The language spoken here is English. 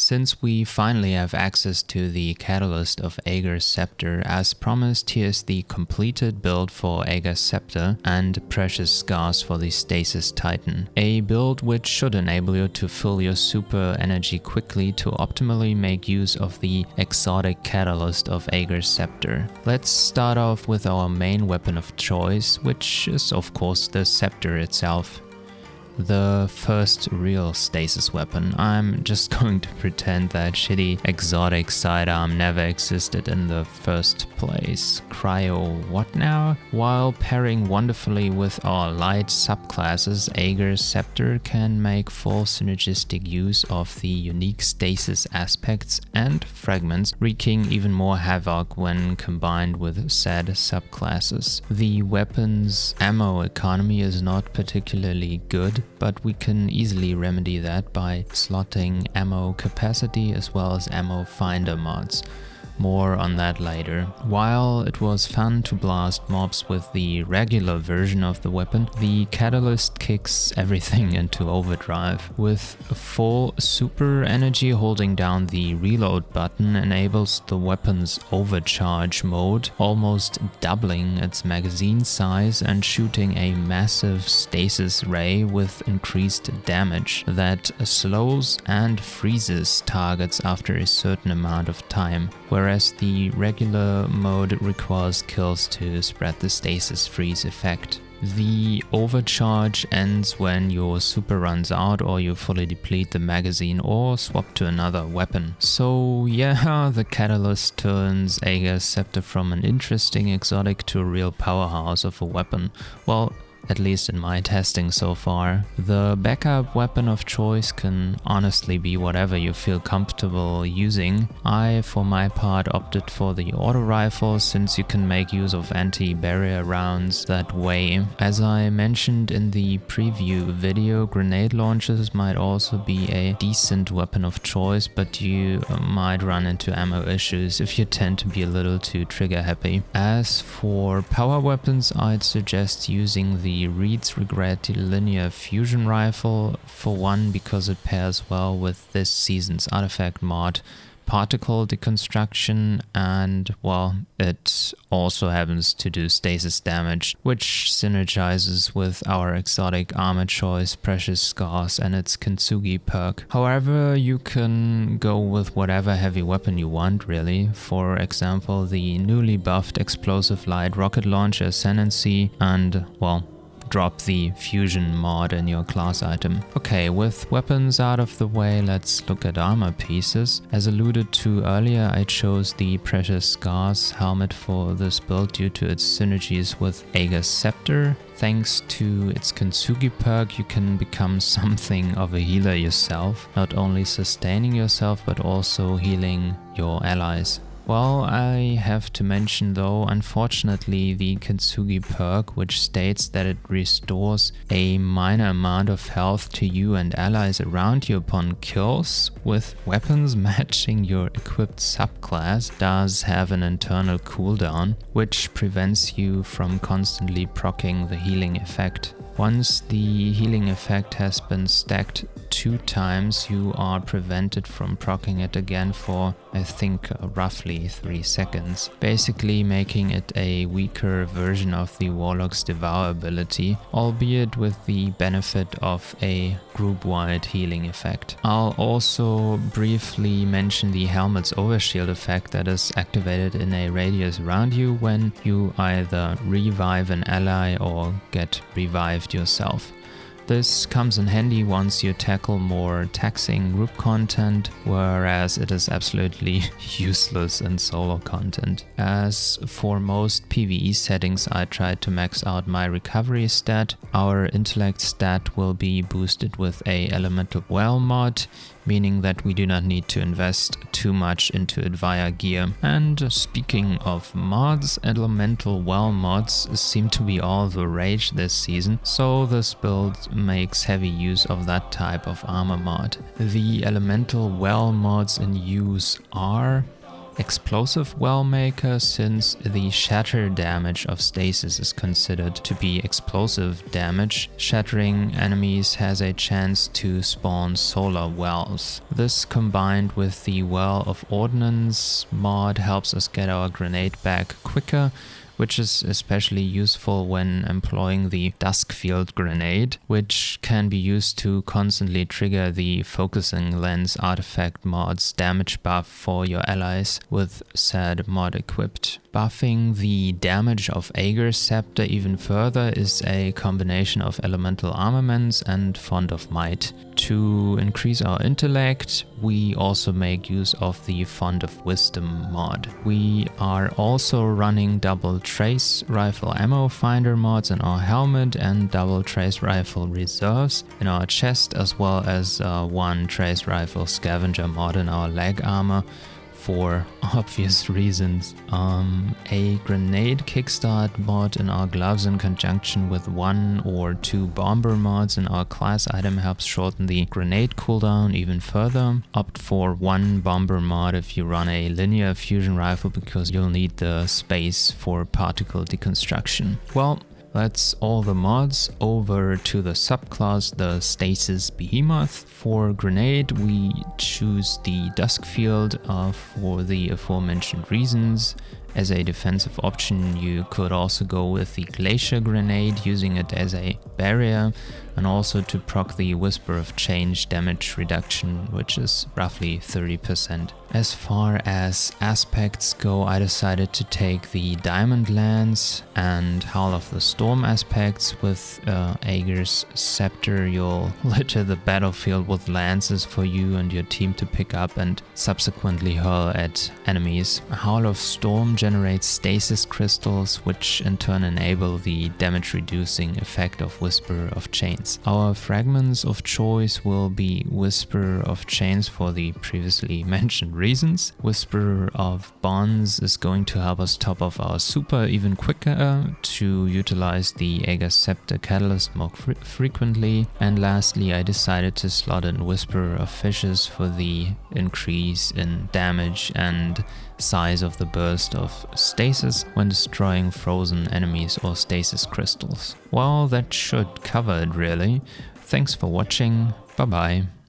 Since we finally have access to the catalyst of Ager's Scepter, as promised, here's the completed build for Ager's Scepter and precious scars for the Stasis Titan. A build which should enable you to fill your super energy quickly to optimally make use of the exotic catalyst of Ager's Scepter. Let's start off with our main weapon of choice, which is of course the Scepter itself. The first real stasis weapon. I'm just going to pretend that shitty exotic sidearm never existed in the first place. Cryo what now? While pairing wonderfully with our light subclasses, Ager's Scepter can make full synergistic use of the unique stasis aspects and fragments, wreaking even more havoc when combined with said subclasses. The weapon's ammo economy is not particularly good, but we can easily remedy that by slotting ammo capacity as well as ammo finder mods. More on that later. While it was fun to blast mobs with the regular version of the weapon, the catalyst kicks everything into overdrive. With full super energy, holding down the reload button enables the weapon's overcharge mode, almost doubling its magazine size and shooting a massive stasis ray with increased damage that slows and freezes targets after a certain amount of time, whereas the regular mode requires kills to spread the stasis freeze effect. The overcharge ends when your super runs out or you fully deplete the magazine or swap to another weapon. So yeah, the catalyst turns Ager's Scepter from an interesting exotic to a real powerhouse of a weapon. Well, at least in my testing so far. The backup weapon of choice can honestly be whatever you feel comfortable using. I, for my part, opted for the auto rifle since you can make use of anti-barrier rounds that way. As I mentioned in the preview video, grenade launchers might also be a decent weapon of choice, but you might run into ammo issues if you tend to be a little too trigger happy. As for power weapons, I'd suggest using the Reed's Regret linear fusion rifle, for one because it pairs well with this season's artifact mod, particle deconstruction, and well, it also happens to do stasis damage, which synergizes with our exotic armor choice, precious scars, and its Kintsugi perk. However, you can go with whatever heavy weapon you want really, for example the newly buffed explosive light rocket launcher Ascendancy, and well, drop the fusion mod in your class item. Okay, with weapons out of the way, let's look at armor pieces. As alluded to earlier, I chose the Precious Scars helmet for this build due to its synergies with Ager's Scepter. Thanks to its Kintsugi perk, you can become something of a healer yourself, not only sustaining yourself but also healing your allies. Well, I have to mention though, unfortunately, the Kintsugi perk, which states that it restores a minor amount of health to you and allies around you upon kills with weapons matching your equipped subclass, does have an internal cooldown, which prevents you from constantly proccing the healing effect. Once the healing effect has been stacked 2 times, you are prevented from proccing it again for, I think, roughly 3 seconds, basically making it a weaker version of the Warlock's Devour ability, albeit with the benefit of a group-wide healing effect. I'll also briefly mention the helmet's overshield effect that is activated in a radius around you when you either revive an ally or get revived yourself. This comes in handy once you tackle more taxing group content, whereas it is absolutely useless in solo content. As for most PvE settings, I tried to max out my recovery stat. Our intellect stat will be boosted with a elemental well mod, meaning that we do not need to invest too much into it via gear. And speaking of mods, elemental well mods seem to be all the rage this season, so this build makes heavy use of that type of armor mod. The elemental well mods in use are explosive well maker, since the shatter damage of Stasis is considered to be explosive damage. Shattering enemies has a chance to spawn solar wells. This, combined with the Well of Ordnance mod, helps us get our grenade back quicker, which is especially useful when employing the Duskfield grenade, which can be used to constantly trigger the Focusing Lens artifact mod's damage buff for your allies with said mod equipped. Buffing the damage of Ager's Scepter even further is a combination of elemental armaments and Font of Might. To increase our intellect, we also make use of the Font of Wisdom mod. We are also running double trace rifle ammo finder mods in our helmet and double trace rifle reserves in our chest, as well as one trace rifle scavenger mod in our leg armor, for obvious reasons. A grenade kickstart mod in our gloves in conjunction with 1 or 2 bomber mods in our class item helps shorten the grenade cooldown even further. Opt for 1 bomber mod if you run a linear fusion rifle, because you'll need the space for particle deconstruction. Well, that's all the mods. Over to the subclass, the Stasis Behemoth. For grenade, we choose the Duskfield for the aforementioned reasons. As a defensive option, you could also go with the Glacier Grenade, using it as a barrier, and also to proc the Whisper of Change damage reduction, which is roughly 30%. As far as aspects go, I decided to take the Diamond Lance and Howl of the Storm aspects. With Ager's Scepter, you'll litter the battlefield with lances for you and your team to pick up and subsequently hurl at enemies. Howl of Storm generates stasis crystals, which in turn enable the damage reducing effect of Whisper of Chains. Our fragments of choice will be Whisper of Chains for the previously mentioned reasons. Whisper of Bonds is going to help us top off our super even quicker, to utilize the Ager Scepter catalyst more frequently. And lastly, I decided to slot in Whisper of Fishes for the increase in damage and size of the burst of stasis when destroying frozen enemies or stasis crystals. Well, that should cover it really. Thanks for watching. Bye bye.